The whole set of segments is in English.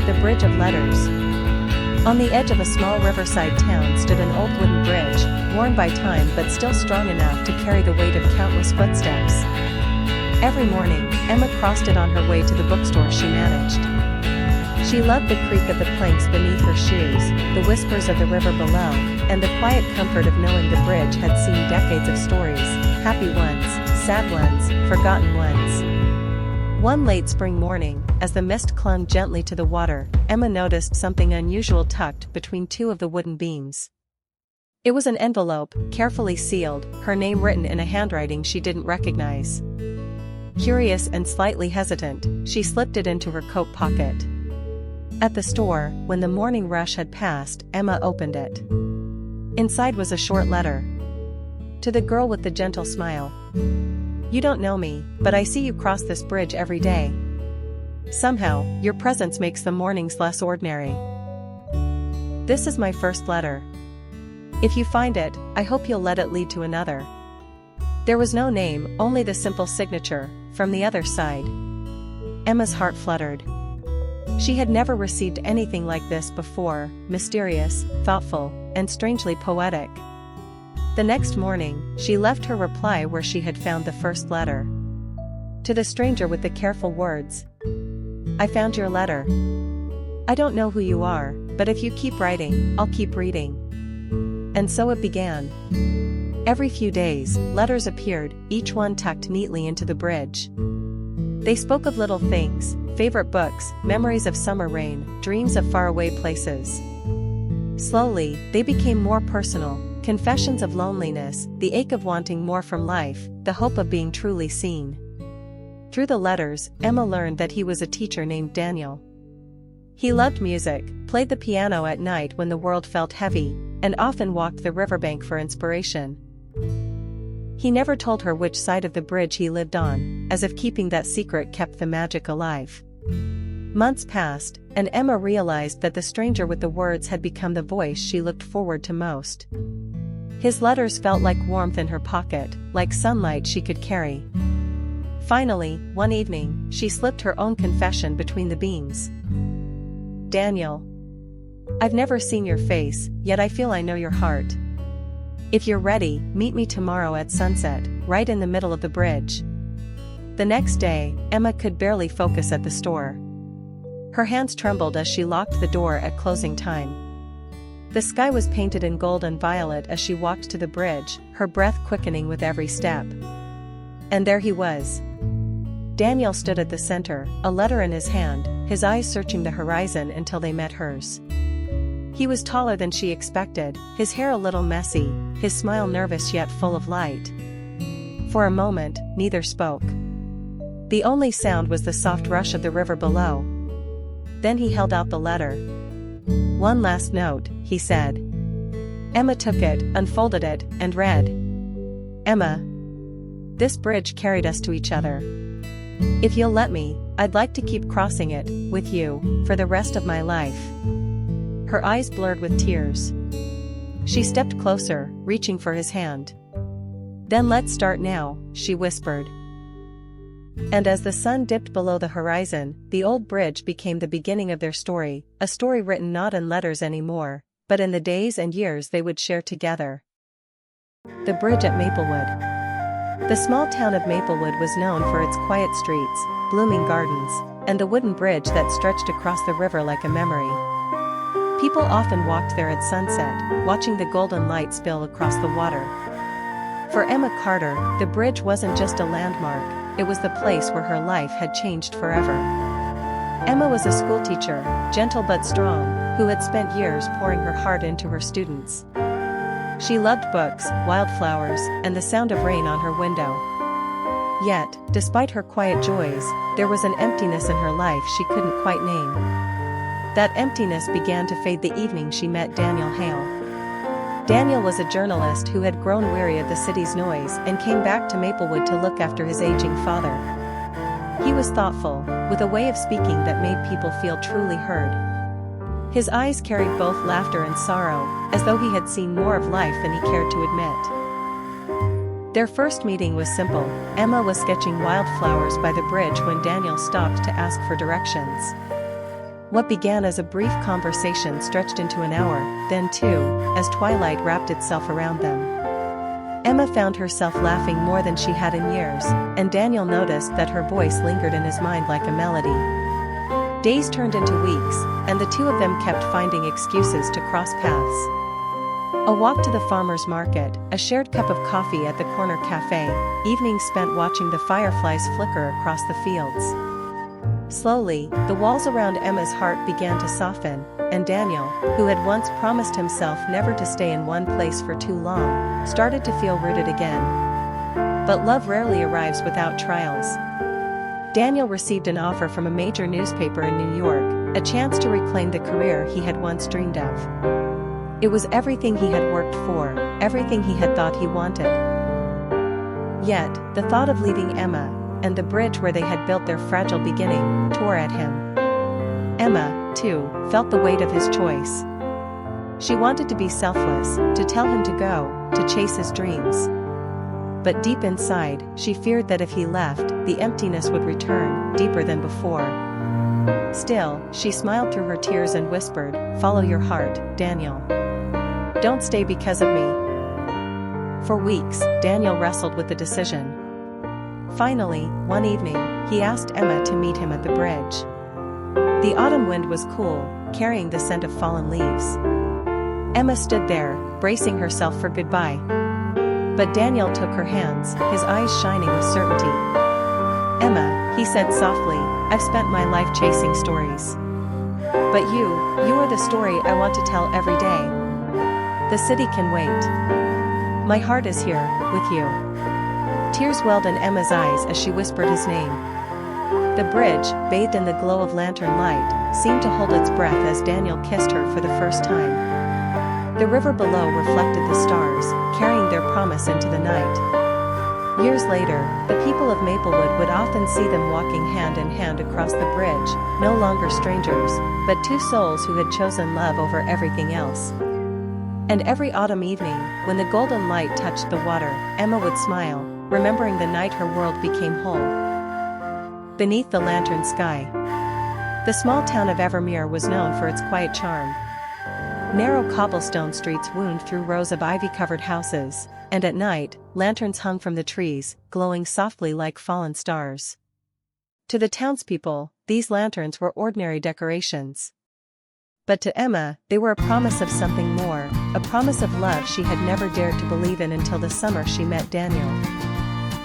The Bridge of Letters. On the edge of a small riverside town stood an old wooden bridge, worn by time but still strong enough to carry the weight of countless footsteps. Every morning, Emma crossed it on her way to the bookstore she managed. She loved the creak of the planks beneath her shoes, the whispers of the river below, and the quiet comfort of knowing the bridge had seen decades of stories, happy ones, sad ones, forgotten ones. One late spring morning, as the mist clung gently to the water, Emma noticed something unusual tucked between two of the wooden beams. It was an envelope, carefully sealed, her name written in a handwriting she didn't recognize. Curious and slightly hesitant, she slipped it into her coat pocket. At the store, when the morning rush had passed, Emma opened it. Inside was a short letter. To the girl with the gentle smile. You don't know me, but I see you cross this bridge every day. Somehow, your presence makes the mornings less ordinary. This is my first letter. If you find it, I hope you'll let it lead to another. There was no name, only the simple signature, from the other side. Emma's heart fluttered. She had never received anything like this before, mysterious, thoughtful, and strangely poetic. The next morning, she left her reply where she had found the first letter. To the stranger with the careful words. I found your letter. I don't know who you are, but if you keep writing, I'll keep reading. And so it began. Every few days, letters appeared, each one tucked neatly into the bridge. They spoke of little things, favorite books, memories of summer rain, dreams of faraway places. Slowly, they became more personal, confessions of loneliness, the ache of wanting more from life, the hope of being truly seen. Through the letters, Emma learned that he was a teacher named Daniel. He loved music, played the piano at night when the world felt heavy, and often walked the riverbank for inspiration. He never told her which side of the bridge he lived on, as if keeping that secret kept the magic alive. Months passed, and Emma realized that the stranger with the words had become the voice she looked forward to most. His letters felt like warmth in her pocket, like sunlight she could carry. Finally, one evening, she slipped her own confession between the beams. Daniel. I've never seen your face, yet I feel I know your heart. If you're ready, meet me tomorrow at sunset, right in the middle of the bridge. The next day, Emma could barely focus at the store. Her hands trembled as she locked the door at closing time. The sky was painted in gold and violet as she walked to the bridge, her breath quickening with every step. And there he was. Daniel stood at the center, a letter in his hand, his eyes searching the horizon until they met hers. He was taller than she expected, his hair a little messy, his smile nervous yet full of light. For a moment, neither spoke. The only sound was the soft rush of the river below. Then he held out the letter. One last note, he said. Emma took it, unfolded it, and read. Emma. This bridge carried us to each other. If you'll let me, I'd like to keep crossing it, with you, for the rest of my life. Her eyes blurred with tears. She stepped closer, reaching for his hand. Then let's start now, she whispered. And as the sun dipped below the horizon, the old bridge became the beginning of their story, a story written not in letters anymore, but in the days and years they would share together. The bridge at Maplewood. The small town of Maplewood was known for its quiet streets, blooming gardens, and the wooden bridge that stretched across the river like a memory. People often walked there at sunset, watching the golden light spill across the water. For Emma Carter, the bridge wasn't just a landmark, it was the place where her life had changed forever. Emma was a schoolteacher, gentle but strong, who had spent years pouring her heart into her students. She loved books, wildflowers, and the sound of rain on her window. Yet, despite her quiet joys, there was an emptiness in her life she couldn't quite name. That emptiness began to fade the evening she met Daniel Hale. Daniel was a journalist who had grown weary of the city's noise and came back to Maplewood to look after his aging father. He was thoughtful, with a way of speaking that made people feel truly heard. His eyes carried both laughter and sorrow, as though he had seen more of life than he cared to admit. Their first meeting was simple. Emma was sketching wildflowers by the bridge when Daniel stopped to ask for directions. What began as a brief conversation stretched into an hour, then two, as twilight wrapped itself around them. Emma found herself laughing more than she had in years, and Daniel noticed that her voice lingered in his mind like a melody. Days turned into weeks, and the two of them kept finding excuses to cross paths. A walk to the farmer's market, a shared cup of coffee at the corner cafe, evenings spent watching the fireflies flicker across the fields. Slowly, the walls around Emma's heart began to soften, and Daniel, who had once promised himself never to stay in one place for too long, started to feel rooted again. But love rarely arrives without trials. Daniel received an offer from a major newspaper in New York, a chance to reclaim the career he had once dreamed of. It was everything he had worked for, everything he had thought he wanted. Yet, the thought of leaving Emma, and the bridge where they had built their fragile beginning, tore at him. Emma, too, felt the weight of his choice. She wanted to be selfless, to tell him to go, to chase his dreams. But deep inside, she feared that if he left, the emptiness would return, deeper than before. Still, she smiled through her tears and whispered, "Follow your heart, Daniel. Don't stay because of me." For weeks, Daniel wrestled with the decision. Finally, one evening, he asked Emma to meet him at the bridge. The autumn wind was cool, carrying the scent of fallen leaves. Emma stood there, bracing herself for goodbye. But Daniel took her hands, his eyes shining with certainty. "Emma," he said softly, "I've spent my life chasing stories. But you are the story I want to tell every day. The city can wait. My heart is here, with you." Tears welled in Emma's eyes as she whispered his name. The bridge, bathed in the glow of lantern light, seemed to hold its breath as Daniel kissed her for the first time. The river below reflected the stars, carrying their promise into the night. Years later, the people of Maplewood would often see them walking hand in hand across the bridge, no longer strangers, but two souls who had chosen love over everything else. And every autumn evening, when the golden light touched the water, Emma would smile, remembering the night her world became whole. Beneath the lantern sky, the small town of Evermere was known for its quiet charm. Narrow cobblestone streets wound through rows of ivy-covered houses, and at night, lanterns hung from the trees, glowing softly like fallen stars. To the townspeople, these lanterns were ordinary decorations. But to Emma, they were a promise of something more, a promise of love she had never dared to believe in until the summer she met Daniel.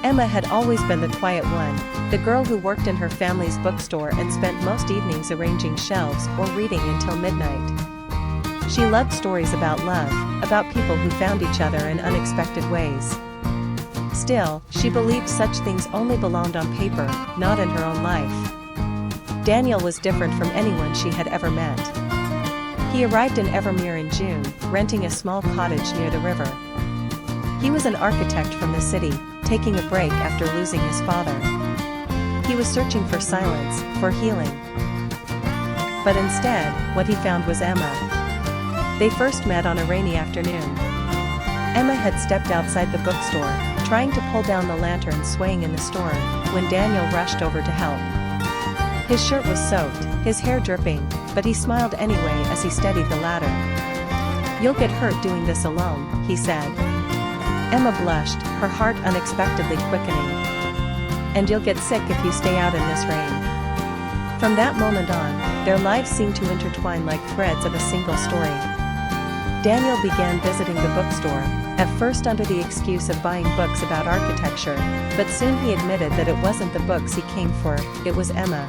Emma had always been the quiet one, the girl who worked in her family's bookstore and spent most evenings arranging shelves or reading until midnight. She loved stories about love, about people who found each other in unexpected ways. Still, she believed such things only belonged on paper, not in her own life. Daniel was different from anyone she had ever met. He arrived in Evermere in June, renting a small cottage near the river. He was an architect from the city, taking a break after losing his father. He was searching for silence, for healing. But instead, what he found was Emma. They first met on a rainy afternoon. Emma had stepped outside the bookstore, trying to pull down the lantern swaying in the storm, when Daniel rushed over to help. His shirt was soaked, his hair dripping, but he smiled anyway as he steadied the ladder. "You'll get hurt doing this alone," he said. Emma blushed, her heart unexpectedly quickening. "And you'll get sick if you stay out in this rain." From that moment on, their lives seemed to intertwine like threads of a single story. Daniel began visiting the bookstore, at first under the excuse of buying books about architecture, but soon he admitted that it wasn't the books he came for, it was Emma.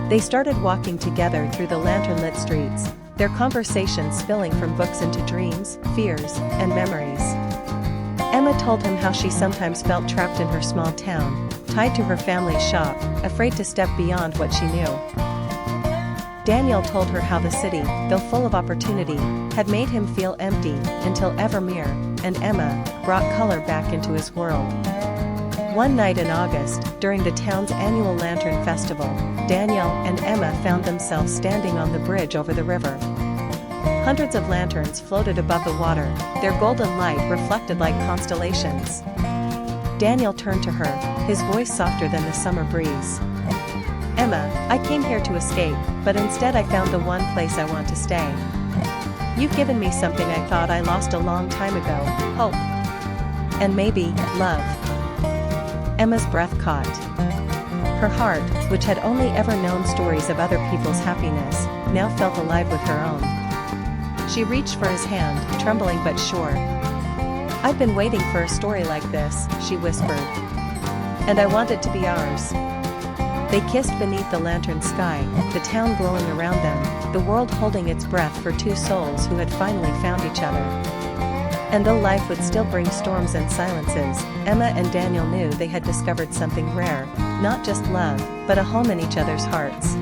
They started walking together through the lantern-lit streets, their conversation spilling from books into dreams, fears, and memories. Emma told him how she sometimes felt trapped in her small town, tied to her family's shop, afraid to step beyond what she knew. Daniel told her how the city, though full of opportunity, had made him feel empty, until Evermere, and Emma, brought color back into his world. One night in August, during the town's annual Lantern Festival, Daniel and Emma found themselves standing on the bridge over the river. Hundreds of lanterns floated above the water, their golden light reflected like constellations. Daniel turned to her, his voice softer than the summer breeze. Emma, I came here to escape, but instead I found the one place I want to stay. You've given me something I thought I lost a long time ago, hope. And maybe, love. Emma's breath caught. Her heart, which had only ever known stories of other people's happiness, now felt alive with her own. She reached for his hand, trembling but sure. I've been waiting for a story like this, she whispered. And I want it to be ours. They kissed beneath the lantern sky, the town glowing around them, the world holding its breath for two souls who had finally found each other. And though life would still bring storms and silences, Emma and Daniel knew they had discovered something rare, not just love, but a home in each other's hearts.